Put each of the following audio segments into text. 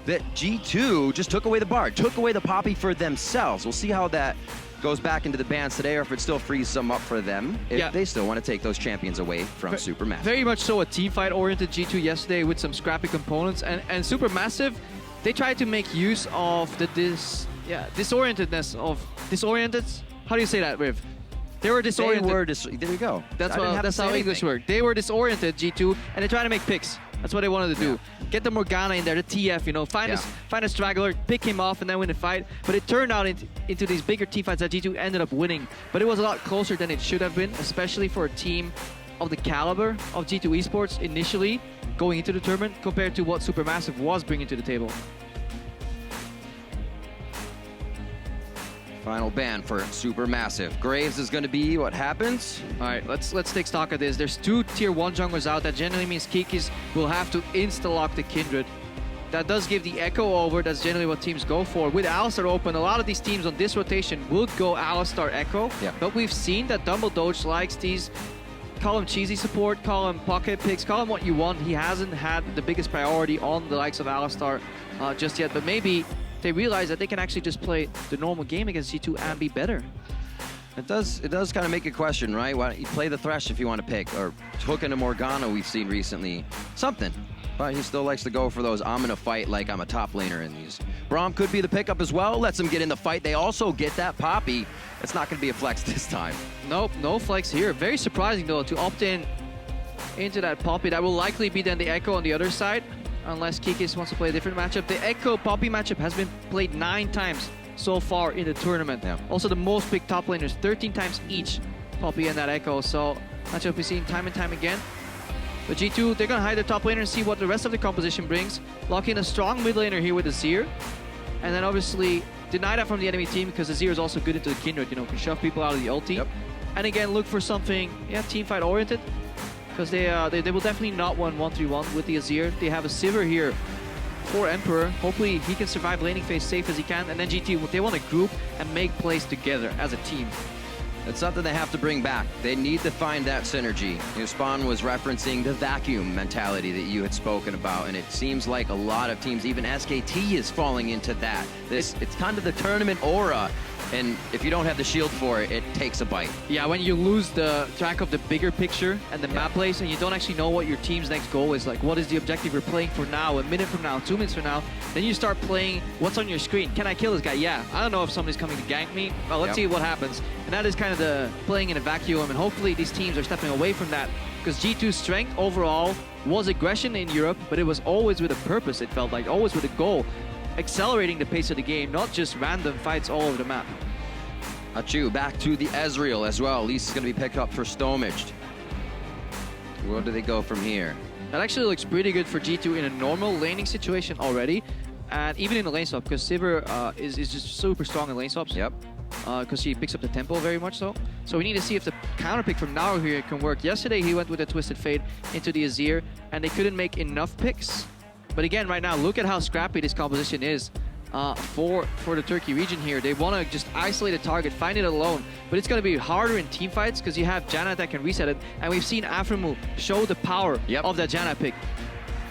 that G2 just took away the Bard, took away the Poppy for themselves. We'll see how that goes back into the bans today, or if it still frees some up for them, if they still want to take those champions away from SuperMassive. Very much so a team fight-oriented G2 yesterday with some scrappy components, and SuperMassive, they tried to make use of the disorientedness of disoriented. How do you say that, Riv? They were disoriented. There you go. That's how English works. They were disoriented, G2, and they tried to make picks. That's what they wanted to do. Get the Morgana in there, the TF, you know, find a straggler, pick him off, and then win the fight. But it turned out into these bigger team fights that G2 ended up winning. But it was a lot closer than it should have been, especially for a team of the caliber of G2 Esports initially going into the tournament compared to what SuperMassive was bringing to the table. Final ban for SuperMassive. Graves is going to be what happens. All right, let's take stock of this. There's 2 tier 1 junglers out. That generally means Kikis will have to insta-lock the Kindred. That does give the Ekko over. That's generally what teams go for. With Alistar open, a lot of these teams on this rotation would go Alistar Ekko. But we've seen that Dumbledoge likes these, call him cheesy support, call him pocket picks, call him what you want. He hasn't had the biggest priority on the likes of Alistar just yet. But maybe they realize that they can actually just play the normal game against G2 and be better. It does kind of make a question, right? Why don't you play the Thresh if you want to pick, or hook into Morgana we've seen recently. Something. But he still likes to go for those, I'm going to fight like I'm a top laner in these. Braum could be the pickup as well. Lets him get in the fight. They also get that Poppy. It's not going to be a flex this time. Nope, no flex here. Very surprising, though, to opt into that Poppy. That will likely be then the Ekko on the other side, unless Kikis wants to play a different matchup. The Ekko Poppy matchup has been played 9 times so far in the tournament. Also the most picked top laners, 13 times each, Poppy and that Ekko. So matchup we've seen time and time again. But G2, they're going to hide their top laner and see what the rest of the composition brings. Lock in a strong mid laner here with Azir. And then obviously deny that from the enemy team, because Azir is also good into the Kindred, you know, can shove people out of the ulti. And again, look for something, team fight oriented. Because they will definitely not win 1-3-1 with the Azir. They have a Sivir here for Emperor. Hopefully he can survive laning phase safe as he can. And then GT, they want to group and make plays together as a team. It's something they have to bring back. They need to find that synergy. Spawn was referencing the vacuum mentality that you had spoken about, and it seems like a lot of teams, even SKT is falling into that. It's kind of the tournament aura, and if you don't have the shield for it, it takes a bite. Yeah, when you lose the track of the bigger picture and the map plays, and you don't actually know what your team's next goal is, like what is the objective you're playing for now, a minute from now, 2 minutes from now, then you start playing what's on your screen. Can I kill this guy? Yeah. I don't know if somebody's coming to gank me. Well, let's see what happens. And that is kind of the playing in a vacuum, and hopefully these teams are stepping away from that, because G2's strength overall was aggression in Europe, but it was always with a purpose, it felt like, always with a goal, accelerating the pace of the game, not just random fights all over the map. Achuu back to the Ezreal as well. Elise is going to be picked up for Stomaged. Where do they go from here? That actually looks pretty good for G2 in a normal laning situation already, and even in the lane swap, because Sivir is just super strong in lane swaps. Because he picks up the tempo very much so. So we need to see if the counter pick from Naru here can work. Yesterday he went with a Twisted Fate into the Azir, and they couldn't make enough picks. But again, right now, look at how scrappy this composition is for the Turkey region here. They want to just isolate a target, find it alone. But it's going to be harder in team fights because you have Janna that can reset it. And we've seen Aframu show the power of that Janna pick.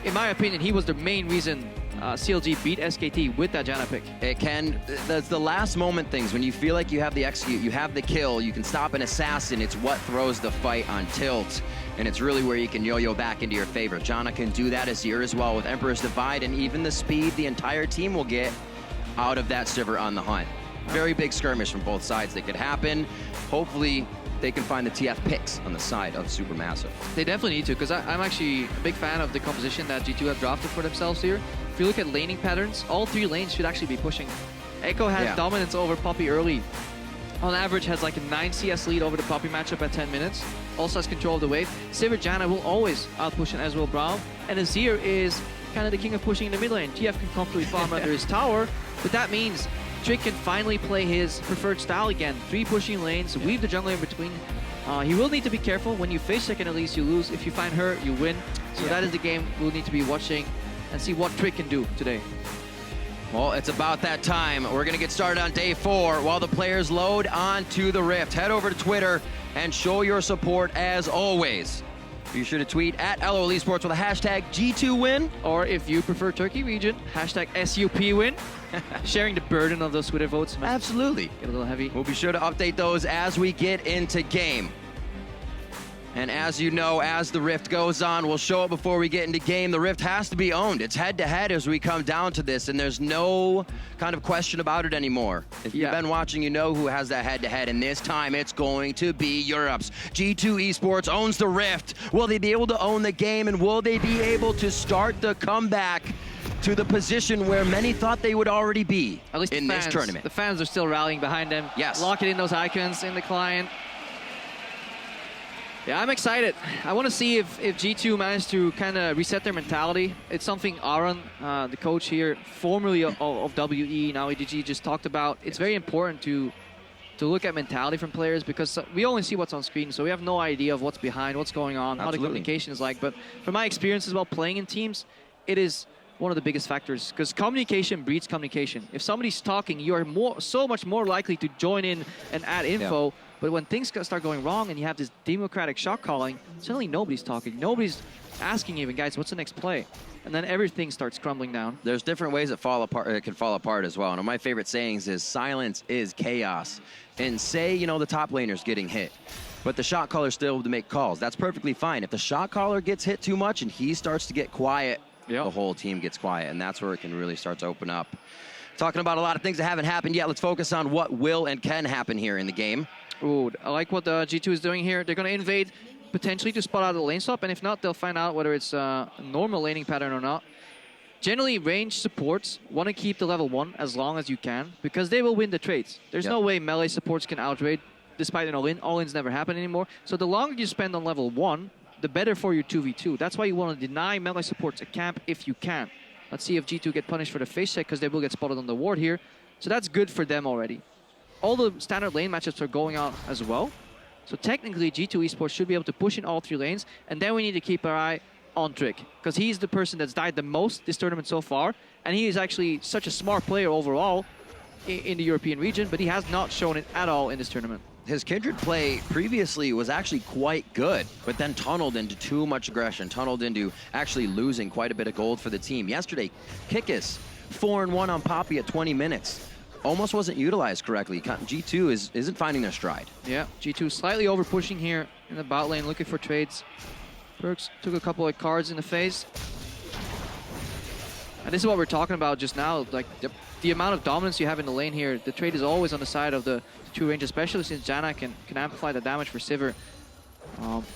In my opinion, he was the main reason CLG beat SKT with that Janna pick. It can, that's the last moment things, when you feel like you have the execute, you have the kill, you can stop an assassin, it's what throws the fight on tilt. And it's really where you can yo-yo back into your favor. Janna can do that, Azir as well with Emperor's Divide, and even the speed the entire team will get out of that Sivir on the hunt. Very big skirmish from both sides that could happen. Hopefully they can find the TF picks on the side of SuperMassive. They definitely need to, because I'm actually a big fan of the composition that G2 have drafted for themselves here. If you look at laning patterns, all 3 lanes should actually be pushing. Ekko has dominance over Poppy early. On average has like a 9 CS lead over the Poppy matchup at 10 minutes. Also has control of the wave. Sivir Janna will always outpush an Ezreal Braum. And Azir is kind of the king of pushing in the mid lane. TF can comfortably farm under his tower, but that means Trick can finally play his preferred style again. 3 pushing lanes, weave the jungler in between. He will need to be careful. When you face second Elise, you lose. If you find her, you win. So that is the game we'll need to be watching and see what Trick can do today. Well, it's about that time. We're going to get started on day 4 while the players load onto the Rift. Head over to Twitter and show your support as always. Be sure to tweet at LOL Esports with a hashtag G2 win. Or if you prefer Turkey region, hashtag SUP win. Sharing the burden of those Twitter votes. Absolutely. Get a little heavy. We'll be sure to update those as we get into game. And as you know, as the Rift goes on, we'll show it before we get into game. The Rift has to be owned. It's head-to-head as we come down to this, and there's no kind of question about it anymore. If you've been watching, you know who has that head-to-head, and this time it's going to be Europe's. G2 Esports owns the Rift. Will they be able to own the game, and will they be able to start the comeback to the position where many thought they would already be At least in this tournament? The fans are still rallying behind them. Yes. Locking in those icons in the client. Yeah, I'm excited. I want to see if G2 managed to kind of reset their mentality. It's something Aaron, the coach here, formerly of WE, now ADG, just talked about. It's very important to look at mentality from players because we only see what's on screen, so we have no idea of what's behind, what's going on, how the communication is like. But from my experience as well playing in teams, it is one of the biggest factors because communication breeds communication. If somebody's talking, you are so much more likely to join in and add info. Yeah. But when things start going wrong and you have this democratic shot calling, suddenly nobody's talking. Nobody's asking even, guys, what's the next play? And then everything starts crumbling down. There's different ways it can fall apart as well. And one of my favorite sayings is silence is chaos. And say, you know, the top laner's getting hit, but the shot caller's still able to make calls. That's perfectly fine. If the shot caller gets hit too much and he starts to get quiet, the whole team gets quiet. And that's where it can really start to open up. Talking about a lot of things that haven't happened yet, let's focus on what will and can happen here in the game. Ooh, I like what G2 is doing here. They're going to invade potentially to spot out the lane swap, and if not, they'll find out whether it's a normal laning pattern or not. Generally, range supports want to keep the level 1 as long as you can because they will win the trades. There's no way melee supports can outrate despite an all-in. All-ins never happen anymore. So the longer you spend on level 1, the better for your 2v2. That's why you want to deny melee supports a camp if you can. Let's see if G2 get punished for the face check because they will get spotted on the ward here. So that's good for them already. All the standard lane matchups are going out as well. So technically, G2 Esports should be able to push in all 3 lanes. And then we need to keep our eye on Trick. Because he's the person that's died the most this tournament so far. And he is actually such a smart player overall in the European region. But he has not shown it at all in this tournament. His Kindred play previously was actually quite good, but then tunneled into too much aggression, tunneled into actually losing quite a bit of gold for the team. Yesterday, Kikis, 4-1 on Poppy at 20 minutes. Almost wasn't utilized correctly. G2 isn't finding their stride. Yeah, G2 slightly over pushing here in the bot lane, looking for trades. Perkz took a couple of cards in the face. And this is what we're talking about just now. Like the amount of dominance you have in the lane here, the trade is always on the side of the true range, especially since Janna can amplify the damage for Sivir.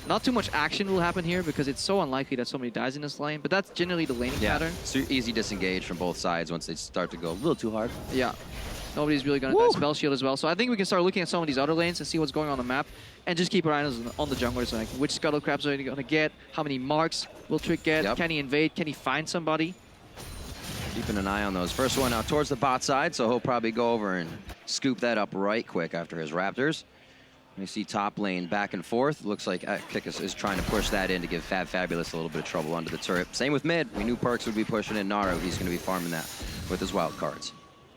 Not too much action will happen here because it's so unlikely that somebody dies in this lane, but that's generally the laning pattern. So easy disengage from both sides once they start to go a little too hard. Yeah. Nobody's really going to die spell shield as well. So I think we can start looking at some of these other lanes and see what's going on the map and just keep our eyes on the junglers, like which scuttle crabs are they going to get, how many marks will Trick get, can he invade, can he find somebody? Keeping an eye on those. First one out towards the bot side, so he'll probably go over and scoop that up right quick after his Raptors. You see top lane back and forth. Looks like Kikis is trying to push that in to give fabFabulous a little bit of trouble under the turret. Same with mid. We knew Perkz would be pushing in Naru. He's going to be farming that with his wild cards.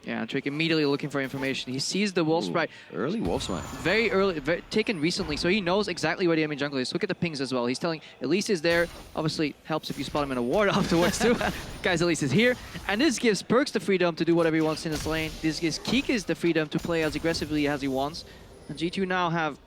Yeah, Trick immediately looking for information. He sees the wolf sprite. Early wolf sprite. Very early, taken recently, so he knows exactly where the enemy jungle is. Look at the pings as well. He's telling Elise is there. Obviously, helps if you spot him in a ward afterwards too. Guys, Elise is here. And this gives Perkz the freedom to do whatever he wants in his lane. This gives Kikis the freedom to play as aggressively as he wants. And G2 now have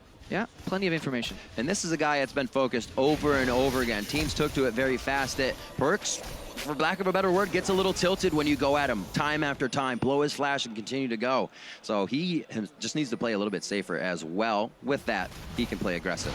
plenty of information. And this is a guy that's been focused over and over again. Teams took to it very fast. That Perkz, for lack of a better word, gets a little tilted when you go at him time after time. Blow his flash and continue to go. So he just needs to play a little bit safer as well. With that, he can play aggressive.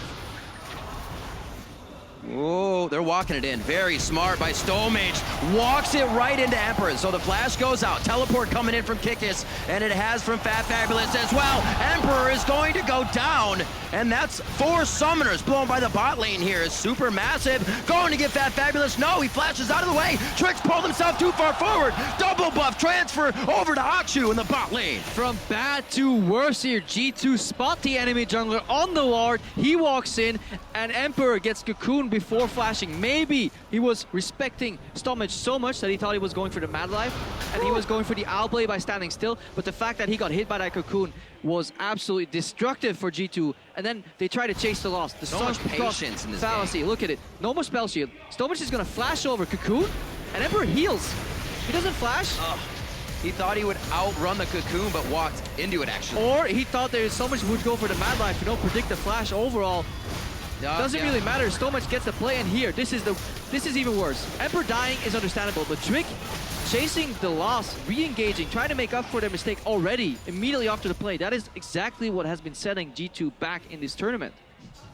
Oh, they're walking it in. Very smart by Stomaged. Walks it right into Emperor. So the flash goes out. Teleport coming in from Kikis, and it has from fabFabulous as well. Emperor is going to go down, and that's 4 summoners blown by the bot lane here. SuperMassive going to get fabFabulous. No, he flashes out of the way. Trick's pulled himself too far forward. Double buff transfer over to Achuu in the bot lane. From bad to worse here, G2 spot the enemy jungler on the ward. He walks in, and Emperor gets cocooned Cocoon before flashing. Maybe he was respecting Stomaged so much that he thought he was going for the Mad Life, and he was going for the Outplay by standing still, but the fact that he got hit by that Cocoon was absolutely destructive for G2, and then they try to chase the loss. The so much patience in this fallacy. game. Look at it. No more spell shield. Stomaged is going to flash over Cocoon, and Emperor heals. He doesn't flash. He thought he would outrun the Cocoon, but walked into it, actually. Or he thought there so much would go for the Mad Life. You don't predict the flash overall. Doesn't really matter. Stomaged gets the play, and here, this is even worse. Emperor dying is understandable, but Trick chasing the loss, re-engaging, trying to make up for their mistake already, immediately after the play. That is exactly what has been setting G2 back in this tournament.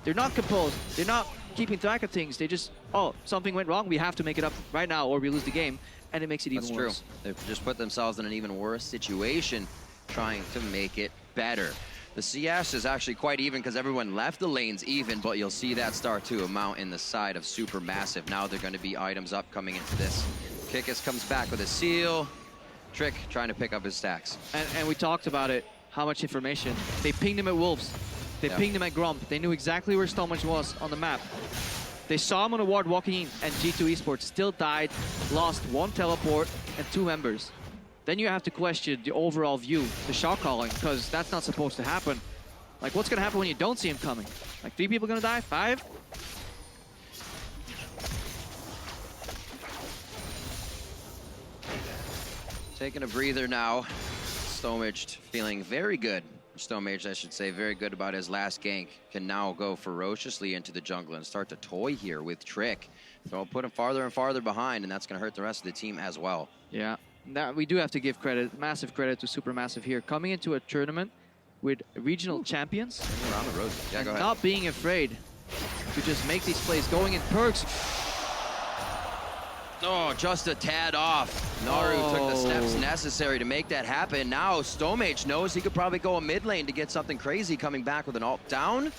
They're not composed. They're not keeping track of things. They just, oh, something went wrong. We have to make it up right now, or we lose the game. And it makes it even worse. That's true. They've just put themselves in an even worse situation, trying to make it better. The CS is actually quite even because everyone left the lanes even, but you'll see that start to amount in the side of SuperMassive. Now they're going to be items up coming into this. Kikis comes back with a seal. Trick trying to pick up his stacks. And we talked about it, how much information. They pinged him at Wolves. They pinged him at Gromp. They knew exactly where Stomaged was on the map. They saw him on a ward walking in, and G2 Esports still died, lost 1 teleport and 2 members. Then you have to question the overall view, the shot calling, because that's not supposed to happen. Like, what's going to happen when you don't see him coming? Like, 3 people going to die? 5? Taking a breather now. Stomaged feeling very good. Stomaged, I should say, very good about his last gank. Can now go ferociously into the jungle and start to toy here with Trick. So I'll put him farther and farther behind, and that's going to hurt the rest of the team as well. Yeah, that we do have to give credit, massive credit to SuperMassive here. Coming into a tournament with regional champions. Around the road. Yeah, go ahead. Not being afraid to just make these plays. Going in Perkz. Oh, just a tad off. Naru took the steps necessary to make that happen. Now Stomaged knows he could probably go a mid lane to get something crazy, coming back with an ult down.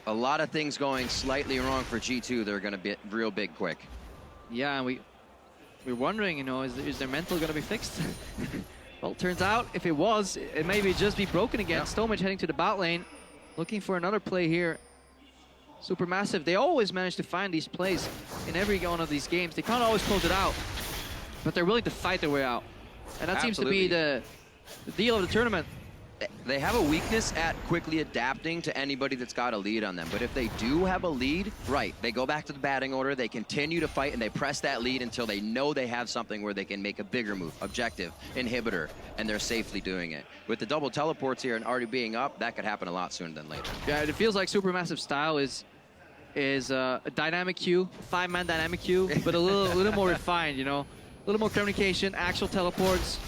A lot of things going slightly wrong for G2. They're going to be real big quick. Yeah, and we're wondering, you know, is their mental going to be fixed? Well, turns out if it was, it maybe just be broken again. Yeah. Stomaged heading to the bot lane, looking for another play here. SuperMassive, they always manage to find these plays in every one of these games. They can't always close it out, but they're willing to fight their way out. And that seems to be the deal of the tournament. They have a weakness at quickly adapting to anybody that's got a lead on them. But if they do have a lead, right, they go back to the batting order, they continue to fight, and they press that lead until they know they have something where they can make a bigger move, objective, inhibitor, and they're safely doing it. With the double teleports here and already being up, that could happen a lot sooner than later. Yeah, it feels like SuperMassive style is a dynamic queue, 5-man dynamic queue, but a little more refined, you know? A little more communication, actual teleports,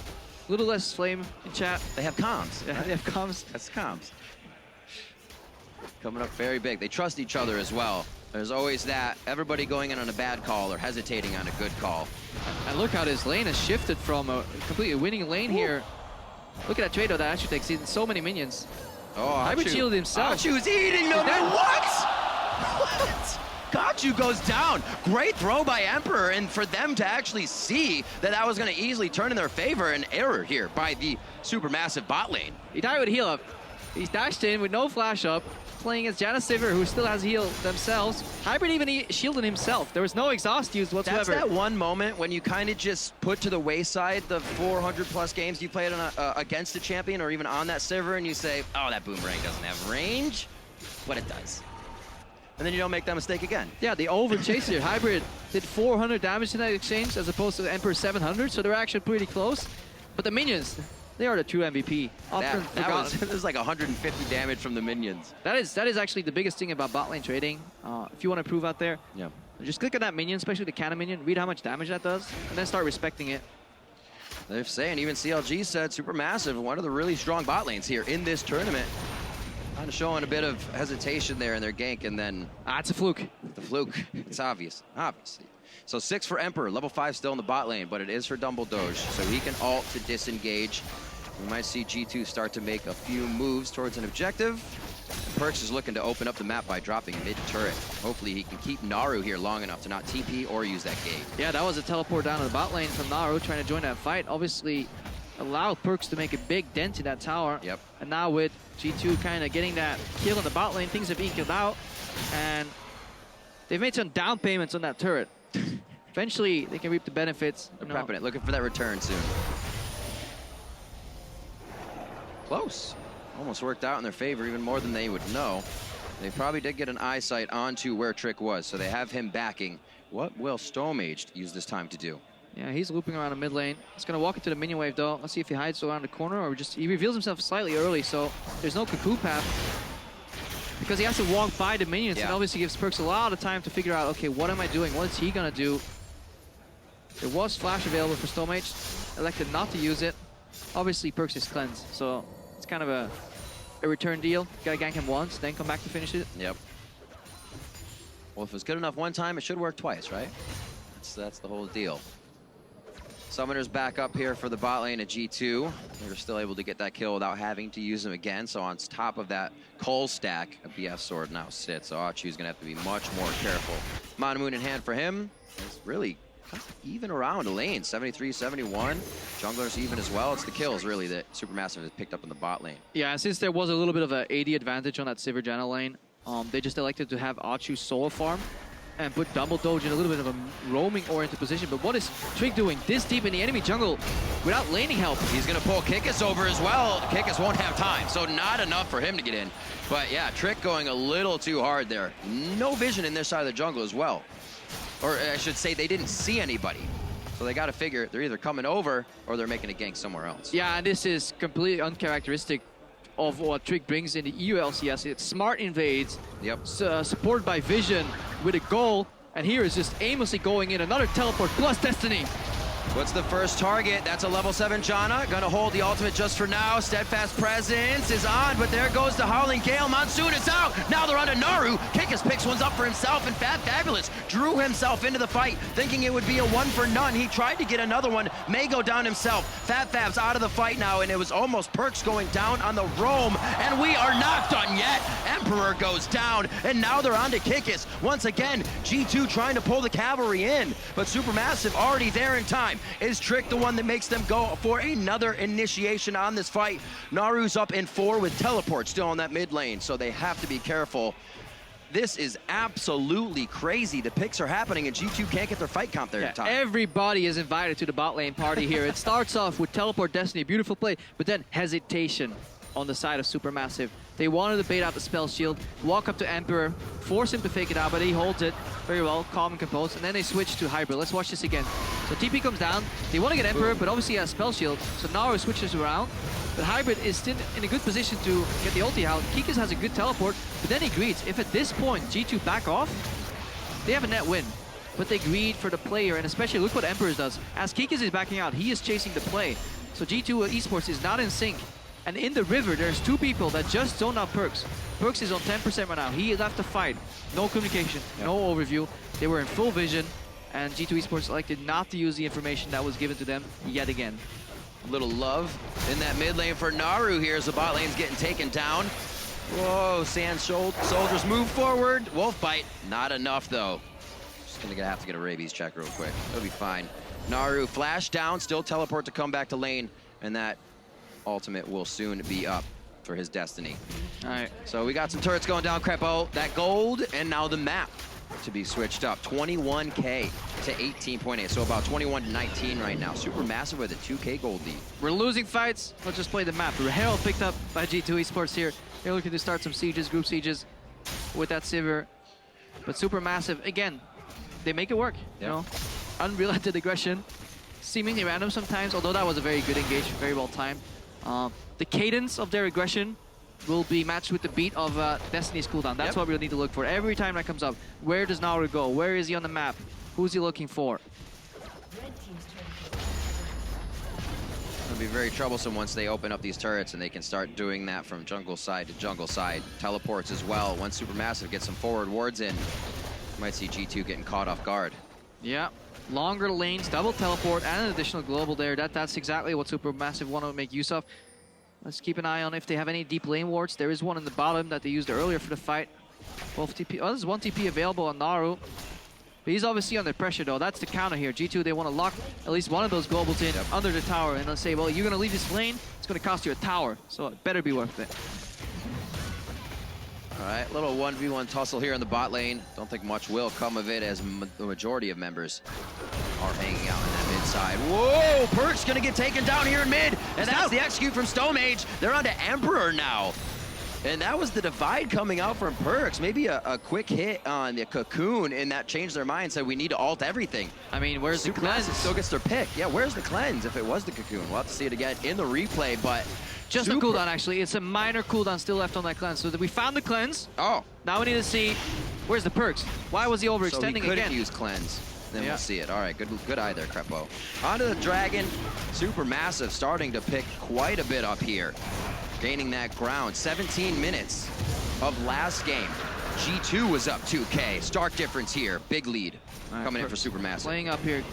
a little less flame in chat. They have comms. Yeah, they have comms. That's comms. Coming up very big. They trust each other as well. There's always that, everybody going in on a bad call or hesitating on a good call. And look how this lane has shifted from a completely winning lane here. Look at that trade-off that Achuu takes in so many minions. Oh, Hybrid shielded himself. Achuu's eating them. What? What? Achuu goes down. Great throw by Emperor, and for them to actually see that that was going to easily turn in their favor, an error here by the SuperMassive bot lane. He died with heal up. He's dashed in with no flash up, playing as Janna Sivir, who still has heal themselves. Hybrid even shielded himself. There was no exhaust used whatsoever. That's that one moment when you kind of just put to the wayside the 400+ games you played on against a champion or even on that server, and you say, oh, that boomerang doesn't have range, but it does. And then you don't make that mistake again. Yeah, they over-chased here. Hybrid did 400 damage in that exchange as opposed to the Emperor 700, so they're actually pretty close. But the minions, they are the true MVP. That was like 150 damage from the minions. That is actually the biggest thing about bot lane trading. If you want to improve out there, just click on that minion, especially the cannon minion, read how much damage that does, and then start respecting it. They're saying, even CLG said, SuperMassive, one of the really strong bot lanes here in this tournament. Kind of showing a bit of hesitation there in their gank, and then... it's a fluke. The fluke. It's obvious. Obviously. So 6 for Emperor, level 5 still in the bot lane, but it is for Dumbledoge, so he can ult to disengage. We might see G2 start to make a few moves towards an objective. Perkz is looking to open up the map by dropping mid-turret. Hopefully he can keep Naru here long enough to not TP or use that gate. Yeah, that was a teleport down to the bot lane from Naru trying to join that fight. Obviously, allowed Perkz to make a big dent in that tower. Yep. And now with G2 kind of getting that kill in the bot lane, things have equaled out. And They've made some down payments on that turret. Eventually, they can reap the benefits. They're prepping it, looking for that return soon. Close. Almost worked out in their favor, even more than they would know. They probably did get an eyesight onto where Trick was, so they have him backing. What will Stomaged use this time to do? Yeah, he's looping around the mid lane. He's going to walk into the minion wave, though. Let's see if he hides around the corner or just... He reveals himself slightly early, so there's no cuckoo path. Because he has to walk by the minions, and obviously gives Perkz a lot of time to figure out, okay, what am I doing? What is he going to do? There was flash available for Stomaged. Elected not to use it. Obviously, Perkz is cleansed, so it's kind of a return deal. Gotta gank him once, then come back to finish it. Yep. Well, if it was good enough one time, it should work twice, right? That's the whole deal. Summoner's back up here for the bot lane at G2. They're still able to get that kill without having to use them again. So on top of that Cole stack, a BF sword now sits. So Achuu's gonna have to be much more careful. Mana Moon in hand for him. It's really kind of even around the lane. 73, 71. Jungler's even as well. It's the kills really that SuperMassive has picked up in the bot lane. Yeah, since there was a little bit of an AD advantage on that Sivir Janna lane, they just elected to have Achuu solo farm and put Dumbledoge in a little bit of a roaming-oriented position. But what is Trick doing this deep in the enemy jungle without laning help? He's going to pull Kikis over as well. Kikis won't have time, so not enough for him to get in. But yeah, Trick going a little too hard there. No vision in their side of the jungle as well. Or I should say they didn't see anybody. So they got to figure they're either coming over or they're making a gank somewhere else. Yeah, and this is completely uncharacteristic of what Trick brings in the EU LCS. It's smart invades, supported by vision with a goal, and here is just aimlessly going in another teleport plus Destiny. What's the first target? That's a level 7 Janna. Gonna hold the ultimate just for now. Steadfast Presence is on, but there goes the Howling Gale. Monsoon is out. Now they're on to Naru. Kikis picks ones up for himself, and fabFabulous drew himself into the fight, thinking it would be a one for none. He tried to get another one, may go down himself. fabFab's out of the fight now, and it was almost Perkz going down on the roam, and we are not done yet. Emperor goes down, and now they're on to Kikis. Once again, G2 trying to pull the cavalry in, but SuperMassive already there in time. Is Trick the one that makes them go for another initiation on this fight? Naru's up in 4 with teleport still on that mid lane, so they have to be careful. This is absolutely crazy. The picks are happening, and G2 can't get their fight comp there in time. Everybody is invited to the bot lane party here. It starts off with teleport Destiny, beautiful play, but then hesitation on the side of SuperMassive. They wanted to bait out the spell shield, walk up to Emperor, force him to fake it out, but he holds it very well, calm and composed, and then they switch to Hybrid. Let's watch this again. So TP comes down, they want to get Emperor, but obviously he has spell shield, so Naru switches around, but Hybrid is still in a good position to get the ulti out. Kikis has a good teleport, but then he greets. If at this point G2 back off, they have a net win. But they greed for the player, and especially look what Emperor does. As Kikis is backing out, he is chasing the play. So G2 Esports is not in sync. And in the river, there's 2 people that just zone out Perkz. Perkz is on 10% right now. He left the fight. No communication, no overview. They were in full vision, and G2 Esports elected not to use the information that was given to them yet again. A little love in that mid lane for Naru here as the bot lane's getting taken down. Whoa, Sand Soldiers move forward. Wolf bite, not enough though. Just gonna have to get a rabies check real quick. It'll be fine. Naru flash down, still teleport to come back to lane, and that ultimate will soon be up for his Destiny. All right. So we got some turrets going down, Crepo. That gold, and now the map to be switched up. 21K to 18.8, so about 21 to 19 right now. SuperMassive with a 2K gold lead. We're losing fights. Let's just play the map. Herald picked up by G2 Esports here. They're looking to start some sieges, group sieges with that Sivir. But SuperMassive, again, they make it work. You know, unrelented aggression, seemingly random sometimes, although that was a very good engagement, very well timed. The cadence of their aggression will be matched with the beat of Destiny's cooldown. That's what we'll need to look for. Every time that comes up, where does Naru go? Where is he on the map? Who's he looking for? It'll be very troublesome once they open up these turrets and they can start doing that from jungle side to jungle side. Teleports as well. Once SuperMassive gets some forward wards in, you might see G2 getting caught off guard. Yeah. Longer lanes, double teleport, and an additional global there. That's exactly what SuperMassive want to make use of. Let's keep an eye on if they have any deep lane wards. There is one in the bottom that they used earlier for the fight. Both TP. Oh, there's one TP available on Naru. But he's obviously under pressure though. That's the counter here. G2, they want to lock at least one of those globals in under the tower. And they'll say, well, you're going to leave this lane, it's going to cost you a tower. So it better be worth it. All right, little 1v1 tussle here in the bot lane. Don't think much will come of it as the majority of members are hanging out in that mid side. Whoa, Perkz gonna get taken down here in mid, and that's the execute from Stomaged. They're on to Emperor now. And that was the divide coming out from Perkz. Maybe a quick hit on the cocoon, and that changed their mind, said we need to ult everything. I mean, where's the cleanse? Still gets their pick. Yeah, where's the cleanse if it was the cocoon? We'll have to see it again in the replay, but just a cooldown, actually. It's a minor cooldown still left on that cleanse. So we found the cleanse. Oh. Now we need to see, where's the Perkz? Why was he overextending again? So he couldn't use cleanse. Then we'll see it. All right, good eye there, Crepo. Onto the Dragon. SuperMassive starting to pick quite a bit up here. Gaining that ground. 17 minutes of last game. G2 was up 2K. Stark difference here. Big lead coming in for SuperMassive. Playing up here.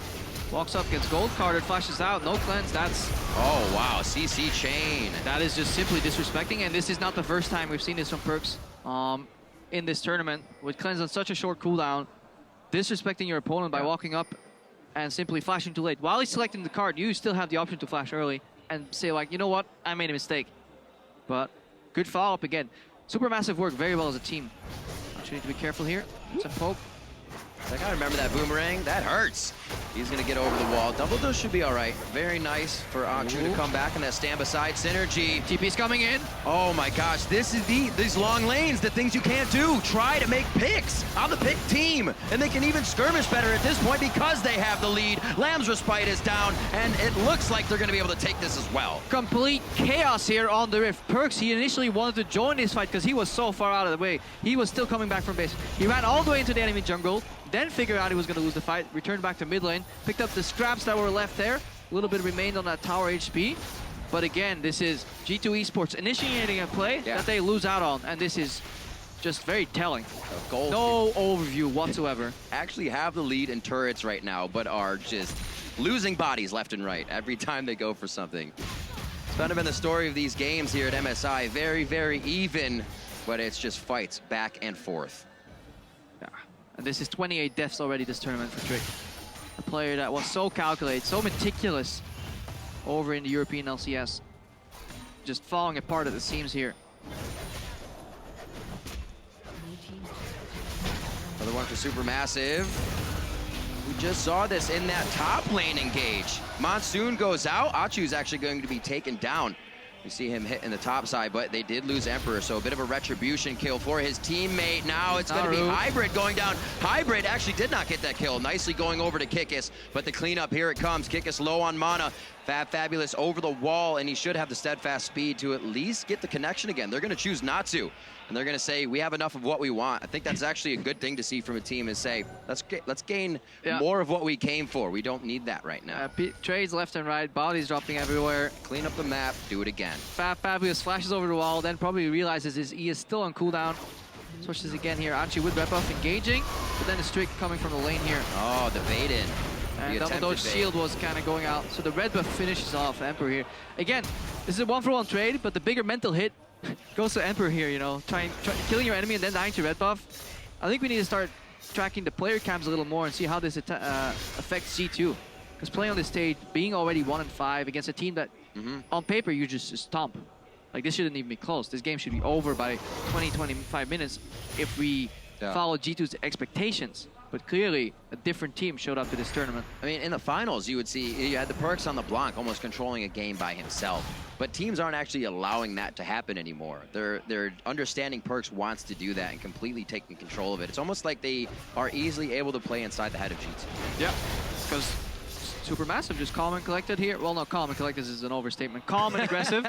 Walks up, gets gold carded, flashes out. No cleanse. That's... Oh, wow. CC chain. That is just simply disrespecting. And this is not the first time we've seen this from Perkz in this tournament. With cleanse on such a short cooldown, disrespecting your opponent by walking up and simply flashing too late. While he's selecting the card, you still have the option to flash early and say, like, you know what? I made a mistake. But good follow-up again. SuperMassive work very well as a team. Actually need to be careful here. Some poke. I gotta remember that boomerang. That hurts. He's gonna get over the wall. Dumbledoge should be all right. Very nice for Achuu to come back in that stand beside synergy. TP's coming in. Oh my gosh, this is these long lanes, the things you can't do. Try to make picks on the pick team. And they can even skirmish better at this point because they have the lead. Lamb's Respite is down, and it looks like they're gonna be able to take this as well. Complete chaos here on the Rift. Perkz, he initially wanted to join this fight because he was so far out of the way. He was still coming back from base. He ran all the way into the enemy jungle, then figured out he was going to lose the fight, returned back to mid lane, picked up the scraps that were left there. A little bit remained on that tower HP. But again, this is G2 Esports initiating a play that they lose out on, and this is just very telling. No overview whatsoever. Actually have the lead in turrets right now, but are just losing bodies left and right every time they go for something. It's kind of been the story of these games here at MSI. Very, very even, but it's just fights back and forth. And this is 28 deaths already this tournament for Trick. A player that was so calculated, so meticulous over in the European LCS. Just falling apart at the seams here. Another one for SuperMassive. We just saw this in that top lane engage. Monsoon goes out. Achuu's actually going to be taken down. You see him hit in the top side, but they did lose Emperor, so a bit of a retribution kill for his teammate. Now it's going to be Hybrid going down. Hybrid actually did not get that kill. Nicely going over to Kikis, but the cleanup, here it comes. Kikis low on mana. fabFabulous over the wall, and he should have the steadfast speed to at least get the connection again. They're going to choose not to, and they're going to say, we have enough of what we want. I think that's actually a good thing to see from a team, is say, let's gain more of what we came for. We don't need that right now. Trades left and right, bodies dropping everywhere. Clean up the map, do it again. fabFabulous flashes over the wall, then probably realizes his E is still on cooldown. Switches again here. Achuu with red buff engaging, but then the streak coming from the lane here. Oh, the bait in. And Dumbledoge's shield was kind of going out, so the red buff finishes off Emperor here. Again, this is a 1-for-1 trade, but the bigger mental hit goes to Emperor here, you know, killing your enemy and then dying to red buff. I think we need to start tracking the player cams a little more and see how this affects G2. Because playing on this stage, being already 1-5 against a team that, on paper, you just stomp. Like, this shouldn't even be close. This game should be over by 20-25 minutes if we follow G2's expectations. But clearly, a different team showed up to this tournament. I mean, in the finals, you would see, you had the Perkz on the Blanc almost controlling a game by himself. But teams aren't actually allowing that to happen anymore. They're understanding Perkz wants to do that and completely taking control of it. It's almost like they are easily able to play inside the head of G2. Yeah, because SuperMassive just calm and collected here. Well, no, calm and collected is an overstatement. Calm and aggressive.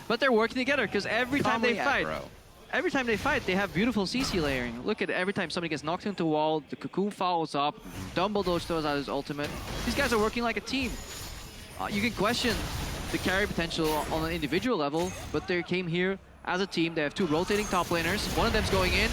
But they're working together because every time they fight, they have beautiful CC layering. Look at every time somebody gets knocked into a wall, the cocoon follows up, Dumbledoge throws out his ultimate. These guys are working like a team. You can question the carry potential on an individual level, but they came here as a team. They have two rotating top laners. One of them's going in.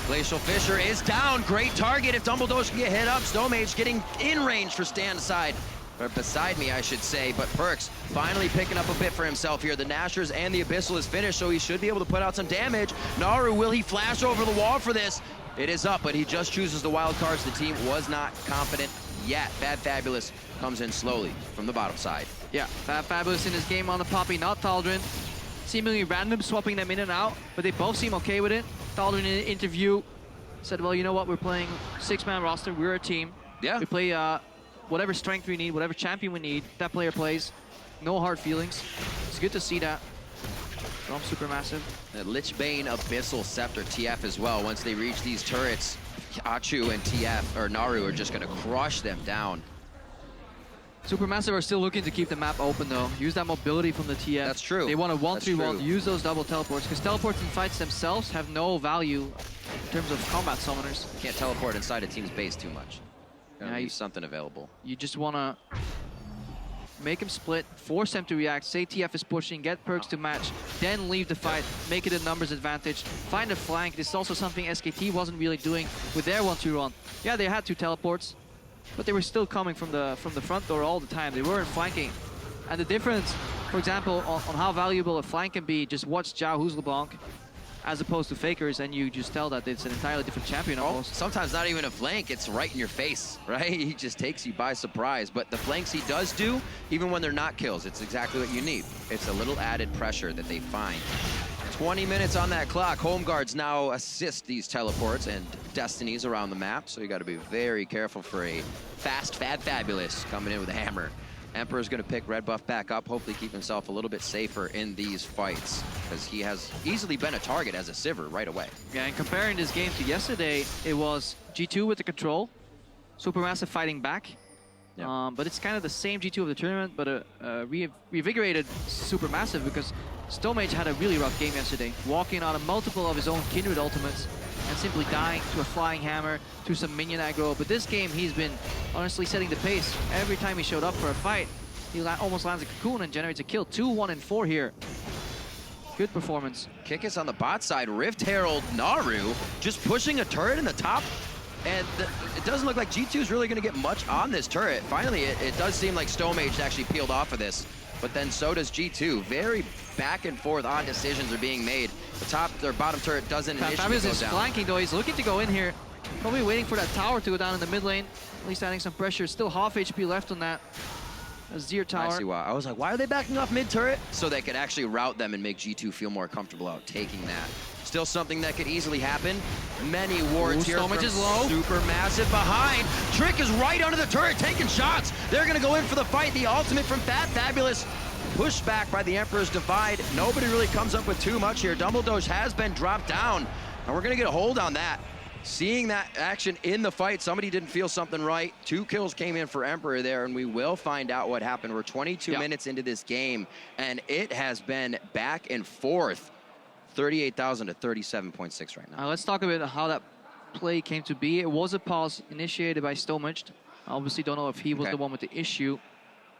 Glacial Fissure is down. Great target if Dumbledoge can get hit up. Stomaged getting in range for stand side. Or beside me, I should say, but Perkz finally picking up a bit for himself here. The Nashers and the Abyssal is finished, so he should be able to put out some damage. Naru, will he flash over the wall for this? It is up, but he just chooses the wild cards. The team was not confident yet. fabFabulous comes in slowly from the bottom side. Yeah, fabFabulous in his game on the Poppy, not Taldrin. seemingly random, swapping them in and out, but they both seem okay with it. Thalder in an interview said, well, you know what, we're playing 6-man roster, we're a team. Yeah. We play whatever strength we need, whatever champion we need, that player plays. No hard feelings. It's good to see that from SuperMassive. The Lichbane Abyssal Scepter TF as well. Once they reach these turrets, Achuu and TF, or Naru, are just going to crush them down. SuperMassive are still looking to keep the map open though. Use that mobility from the TF. That's true. They want a 1-3-1, use those double teleports, because teleports in fights themselves have no value in terms of combat summoners. Can't teleport inside a team's base too much. Yeah, use something available. You just want to make them split, force them to react, say TF is pushing, get Perkz to match, then leave the fight, make it a numbers advantage, find a flank. This is also something SKT wasn't really doing with their 1-2-1. Yeah, they had 2 teleports, but they were still coming from the front door all the time. They weren't flanking. And the difference, for example, on how valuable a flank can be, just watch Zhao Who's LeBlanc as opposed to Fakers, and you just tell that it's an entirely different champion almost. Sometimes not even a flank, it's right in your face, right? He just takes you by surprise. But the flanks he does do, even when they're not kills, it's exactly what you need. It's a little added pressure that they find. 20 minutes on that clock. Home guards now assist these teleports and destinies around the map, so you got to be very careful for a fast fabFabulous coming in with a hammer. Emperor's going to pick red buff back up, hopefully keep himself a little bit safer in these fights, because he has easily been a target as a Sivir right away. Yeah, and comparing this game to yesterday, it was G2 with the control, SuperMassive fighting back. Yeah. But it's kind of the same G2 of the tournament, but a revigorated SuperMassive, because Stomaged had a really rough game yesterday, walking on a multiple of his own Kindred ultimates and simply dying to a flying hammer, to some minion aggro. But this game, he's been honestly setting the pace. Every time he showed up for a fight, he almost lands a cocoon and generates a kill. 2, 1, and 4 here. Good performance. Kikis on the bot side, Rift Herald Naru just pushing a turret in the top. And it doesn't look like G2 is really going to get much on this turret. Finally, it does seem like Stomaged actually peeled off of this, but then so does G2. Very back and forth on decisions are being made. The top or bottom turret doesn't initially go down. fabFabulous is flanking though. He's looking to go in here. Probably waiting for that tower to go down in the mid lane. At least adding some pressure. Still half HP left on that Azir tower. I see why. I was like, why are they backing off mid turret? So they could actually route them and make G2 feel more comfortable out taking that. Still something that could easily happen. Many wards here from is low. SuperMassive behind. Trick is right under the turret, taking shots. They're going to go in for the fight. The ultimate from fabFabulous. Pushed back by the Emperor's Divide. Nobody really comes up with too much here. Dumbledoge has been dropped down, and we're going to get a hold on that. Seeing that action in the fight, somebody didn't feel something right. 2 kills came in for Emperor there, and we will find out what happened. We're 22 minutes into this game, and it has been back and forth. 38,000 to 37.6 right now. Let's talk about how that play came to be. It was a pause initiated by Stomaged. I obviously don't know if he was the one with the issue.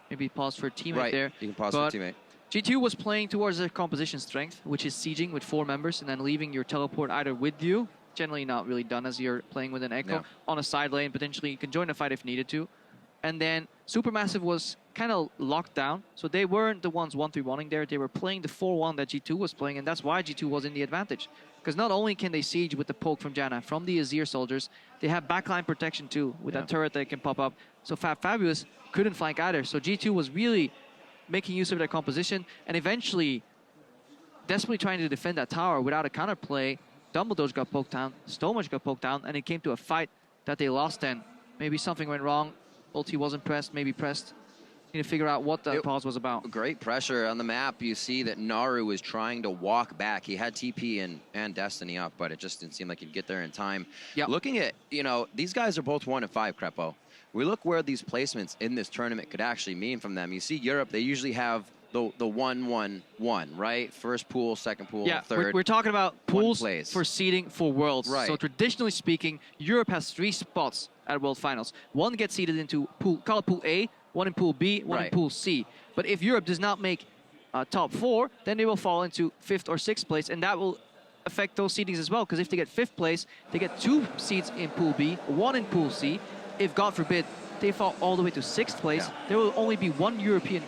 Maybe pause for a teammate there. You can pause for a teammate. G2 was playing towards their composition strength, which is sieging with 4 members and then leaving your teleport either with you, generally not really done as you're playing with an Ekko, on a side lane. Potentially you can join a fight if needed to. And then SuperMassive was kind of locked down, so they weren't the ones 1-3-1ing there. They were playing the 4-1 that G2 was playing, and that's why G2 was in the advantage. Because not only can they siege with the poke from Janna, from the Azir soldiers, they have backline protection too, with that turret that can pop up. So fabFabulous couldn't flank either. So G2 was really making use of their composition, and eventually desperately trying to defend that tower without a counterplay. Dumbledoge got poked down, Stomaged got poked down, and it came to a fight that they lost then. Maybe something went wrong. Ulti wasn't pressed, maybe pressed. Need to figure out what that pause was about. Great pressure on the map. You see that Naru was trying to walk back. He had TP and Destiny up, but it just didn't seem like he'd get there in time. Looking at, these guys are both 1 and 5, Crepo. We look where these placements in this tournament could actually mean from them. You see Europe, they usually have the 1-1-1, right? First pool, second pool, third. We're talking about pools for seeding for Worlds. Right. So traditionally speaking, Europe has 3 spots at World Finals. 1 gets seeded into call it Pool A, 1 in Pool B, 1 in Pool C. But if Europe does not make top 4, then they will fall into 5th or 6th place, and that will affect those seedings as well, because if they get 5th place, they get 2 seeds in Pool B, 1 in Pool C. If, God forbid, they fall all the way to 6th place, there will only be 1 European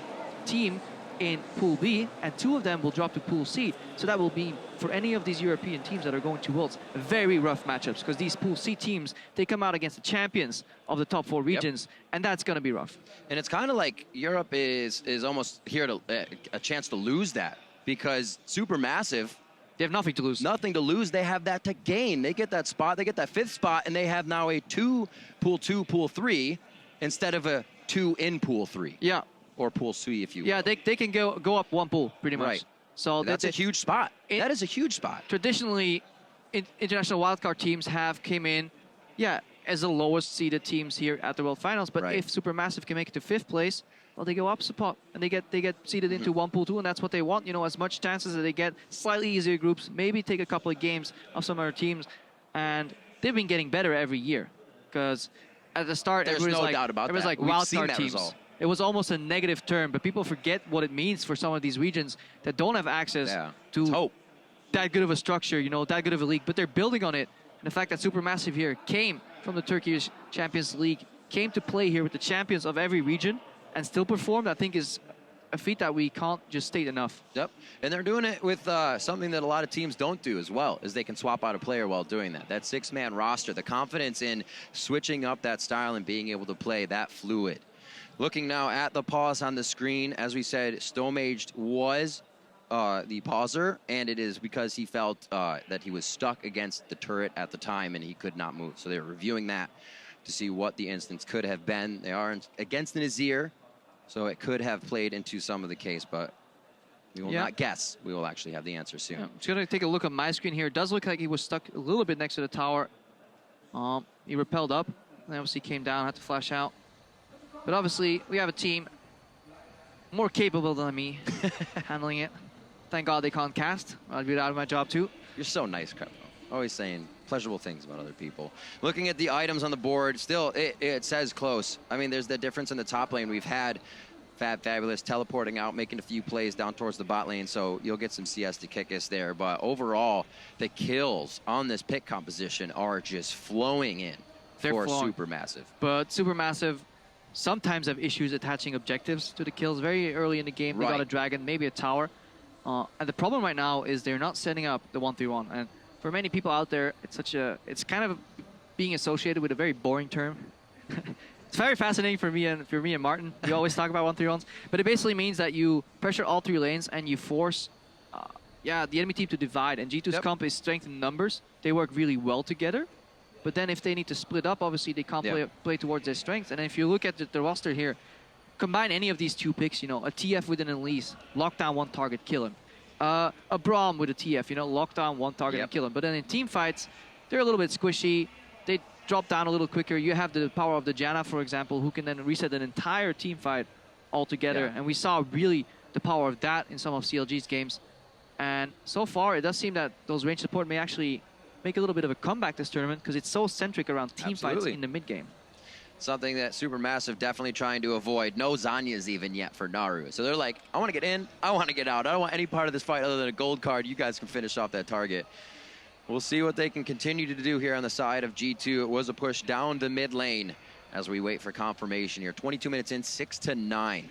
team in Pool B, and 2 of them will drop to Pool C. So that will be, for any of these European teams that are going to Worlds, very rough matchups, because these Pool C teams, they come out against the champions of the top 4 regions, and that's going to be rough. And it's kind of like Europe is almost here to a chance to lose that because SuperMassive, They have nothing to lose. nothing to lose. They have that to gain. They get that spot. They get that 5th spot, and they have now a 2 pool 2, pool 3 instead of a 2 in pool 3. Yeah. Or pool 3, if you will. Yeah, they can go up 1 pool, pretty much. Right. So That's a huge spot. That is a huge spot. Traditionally, international wildcard teams have came in, as the lowest seeded teams here at the World Finals. But if SuperMassive can make it to 5th place, well, they go up spot and they get seeded into 1 pool 2, and that's what they want. You know, as much chances that they get, slightly easier groups, maybe take a couple of games of some other teams, and they've been getting better every year. Because at the start, There's no doubt about that. It was like wildcard teams. Result. It was almost a negative term, but people forget what it means for some of these regions that don't have access to that good of a structure, you know, that good of a league, but they're building on it. And the fact that SuperMassive here came from the Turkish Champions League, came to play here with the champions of every region, and still performed, I think is a feat that we can't just state enough. Yep, and they're doing it with something that a lot of teams don't do as well, is they can swap out a player while doing that. That 6-man roster, the confidence in switching up that style and being able to play that fluid. Looking now at the pause on the screen, as we said, Stomaged was the pauser, and it is because he felt that he was stuck against the turret at the time and he could not move. So they're reviewing that to see what the instance could have been. They are against an Azir, so it could have played into some of the case, but we will not guess. We will actually have the answer soon. I'm just going to take a look at my screen here. It does look like he was stuck a little bit next to the tower. He repelled up, and obviously came down, had to flash out. But obviously, we have a team more capable than me handling it. Thank God they can't cast. I'd be out of my job too. You're so nice, Crepo. Always saying pleasurable things about other people. Looking at the items on the board, still, it says close. I mean, there's the difference in the top lane. We've had fabFabulous teleporting out, making a few plays down towards the bot lane, so you'll get some CS to Kikis there. But overall, the kills on this pick composition are just flowing in for SuperMassive. But SuperMassive sometimes have issues attaching objectives to the kills very early in the game. They got a dragon, maybe a tower. And the problem right now is they're not setting up the 1-3-1. And for many people out there, it's kind of being associated with a very boring term. It's very fascinating for me and Martin. We always talk about 1-3-1s, but it basically means that you pressure all 3 lanes and you force, the enemy team to divide. And G2's comp is strength in numbers. They work really well together. But then if they need to split up, obviously they can't play towards their strengths. And if you look at the roster here, combine any of these 2 picks, you know, a TF with an Elise, lock down 1 target, kill him. A Braum with a TF, you know, lock down 1 target and kill him. But then in team fights, they're a little bit squishy. They drop down a little quicker. You have the power of the Janna, for example, who can then reset an entire team fight altogether. And we saw really the power of that in some of CLG's games. And so far, it does seem that those range support may actually make a little bit of a comeback this tournament because it's so centric around team fights in the mid game. Something that SuperMassive definitely trying to avoid. No Zanyas even yet for Naru. So they're like, I want to get in, I want to get out. I don't want any part of this fight other than a gold card. You guys can finish off that target. We'll see what they can continue to do here on the side of G2. It was a push down the mid lane as we wait for confirmation here. 22 minutes in, 6-9.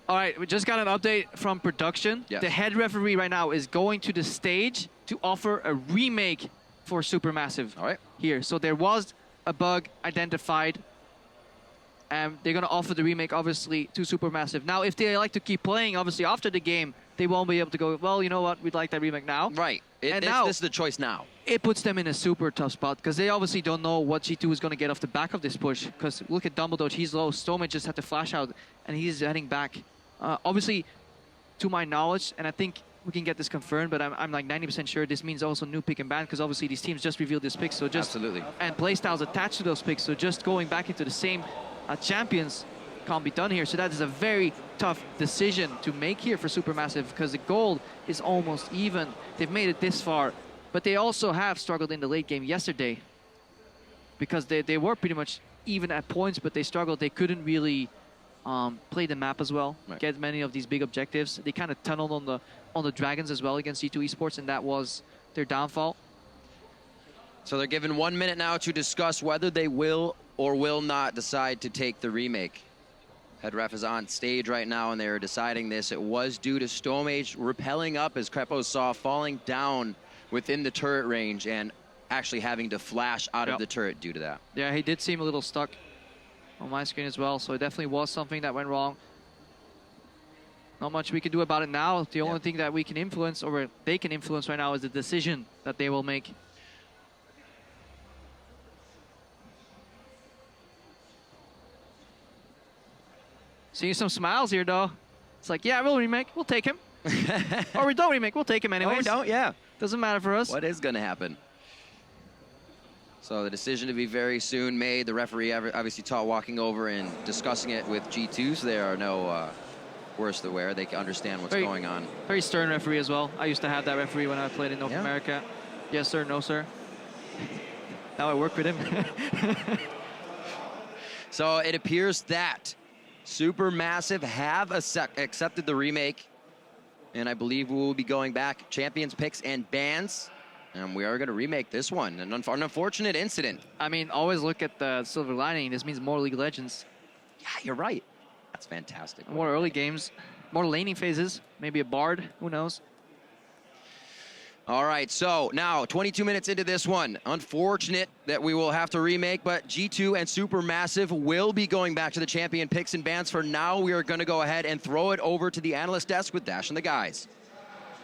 All right, we just got an update from production. The head referee right now is going to the stage to offer a remake for SuperMassive here. So there was a bug identified, and they're going to offer the remake, obviously, to SuperMassive. Now, if they like to keep playing, obviously, after the game, they won't be able to go, well, you know what, we'd like that remake now. And now, this is the choice now. It puts them in a super tough spot, because they obviously don't know what G2 is going to get off the back of this push, because look at Dumbledoge, he's low. Stomaged just had to flash out, and he's heading back. Obviously, to my knowledge, and I think we can get this confirmed, but I'm like 90% sure this means also new pick and ban, because obviously these teams just revealed this pick, so just and playstyles attached to those picks, so just going back into the same champions can't be done here. So that is a very tough decision to make here for SuperMassive, because the gold is almost even. They've made it this far, but they also have struggled in the late game yesterday, because they were pretty much even at points, but they struggled. They couldn't really play the map as well, get many of these big objectives. They kind of tunneled on the Dragons as well against G2 Esports, and that was their downfall. So they're given 1 minute now to discuss whether they will or will not decide to take the remake. Head ref is on stage right now, and they're deciding this. It was due to Stomaged repelling up, as Crepo saw, falling down within the turret range and actually having to flash out of the turret due to that. Yeah, he did seem a little stuck on my screen as well, so it definitely was something that went wrong. Not much we can do about it now. The only thing that we can influence, or they can influence right now, is the decision that they will make. Seeing some smiles here, though. It's like, yeah, we'll remake. We'll take him. Or we don't remake. We'll take him anyways. Oh, we don't? Yeah. Doesn't matter for us. What is going to happen? So the decision to be very soon made. The referee obviously taught walking over and discussing it with G2, so there are no worse to wear. They can understand what's going on. Very stern referee as well. I used to have that referee when I played in North America. Yes, sir. No, sir. Now I work with him. So it appears that SuperMassive have accepted the remake, and I believe we will be going back champions, picks, and bans, and we are going to remake this one. An unfortunate incident. I mean, always look at the silver lining. This means more League of Legends. Yeah, you're right. That's fantastic. More early games, more laning phases, maybe a Bard, who knows? All right, so now 22 minutes into this one. Unfortunate that we will have to remake, but G2 and SuperMassive will be going back to the champion picks and bans. For now, we are going to go ahead and throw it over to the analyst desk with Dash and the guys.